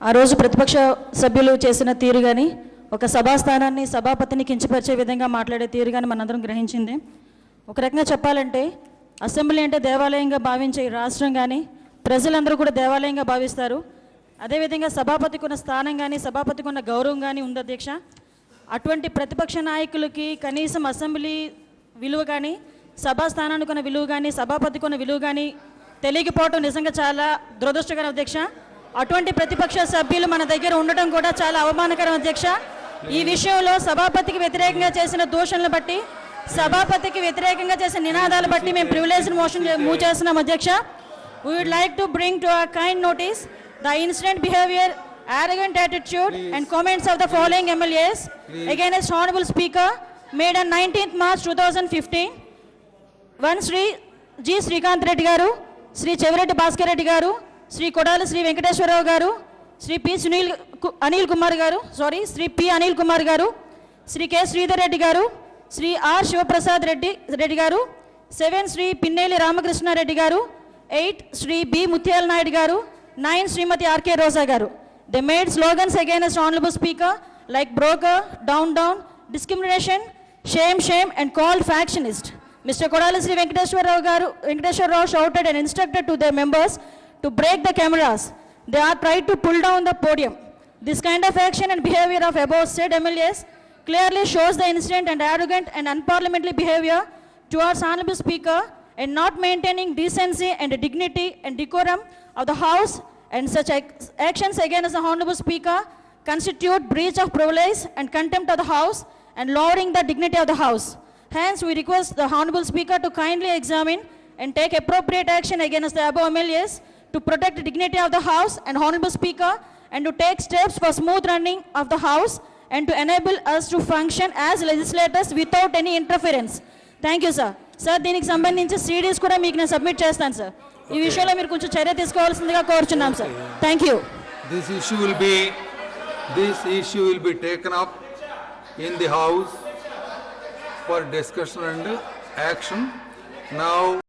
ఆ రోజు ప్రతిపక్ష సభ్యులు చేసిన తీరు కానీ ఒక సభాస్థానాన్ని సభాపతిని కించపరిచే విధంగా మాట్లాడే తీరు కానీ మనందరం గ్రహించింది. ఒక రకంగా చెప్పాలంటే అసెంబ్లీ అంటే దేవాలయంగా భావించే ఈ రాష్ట్రం కానీ ప్రజలందరూ కూడా దేవాలయంగా భావిస్తారు. అదేవిధంగా సభాపతికి ఉన్న స్థానం కానీ సభాపతికి ఉన్న గౌరవం కానీ ఉంది అధ్యక్ష. అటువంటి ప్రతిపక్ష నాయకులకి కనీసం అసెంబ్లీ విలువ కానీ సభా స్థానానికి ఉన్న విలువ కానీ సభాపతికి ఉన్న విలువ కానీ తెలియకపోవటం నిజంగా చాలా దురదృష్టకరం అధ్యక్ష. అటువంటి ప్రతిపక్ష సభ్యులు మన దగ్గర ఉండటం కూడా చాలా అవమానకరం అధ్యక్ష. ఈ విషయంలో సభాపతికి వ్యతిరేకంగా చేసిన దూషణలు బట్టి సభాపతికి వ్యతిరేకంగా చేసిన నినాదాలు బట్టి మేము ప్రివిలేజ్ మోషన్ మూవ్ చేస్తున్నాం అధ్యక్ష. We would like to bring to our kind notice the incident behavior, arrogant attitude and comments of the following MLAs against Honorable Speaker made on 19th March 2015. 1 Sri G. Srikanth Reddy Garu, Sri Chevireddy Bhaskar Reddy Garu, Sri Kodala Sri Venkateshwarrao Garu, Sri P. Anil Kumar Garu, Sri P. Anil Kumar Garu, Sri K. Sridhar Reddy Garu, Sri R. Shivaprasad Reddy Garu, 7 Sri Pinneli Ramakrishna Reddy Garu, 8 Sri B. Mutyal Naidu Garu, 9 Srimati R.K. Rosa Garu. They made slogans against Honorable Speaker like broker, down, discrimination, shame and called factionist. Mr. Kodala Sri Venkateshwar Rao shouted and instructed to their members to break the cameras. They are tried to pull down the podium. This kind of action and behavior of above said MLAs clearly shows the incident and arrogant and unparliamentary behavior towards Honorable Speaker and not maintaining decency and dignity and decorum of the House, and such actions against the Honorable Speaker constitute breach of privilege and contempt of the House and lowering the dignity of the House. Hence, we request the Honorable Speaker to kindly examine and take appropriate action against the above MLAs to protect the dignity of the House and Honorable Speaker, and to take steps for smooth running of the House and to enable us to function as legislators without any interference. Thank you, sir. Sir, దీనికి సంబంధించి CDs కూడా మీకు నేను submit చేస్తాను sir. ఈ విషయంలో మీరు కొంచెం చర్య తీసుకోవాల్సిందిగా కోరుచున్నాం sir. Thank you. This issue will be taken up in the House for discussion and action. Now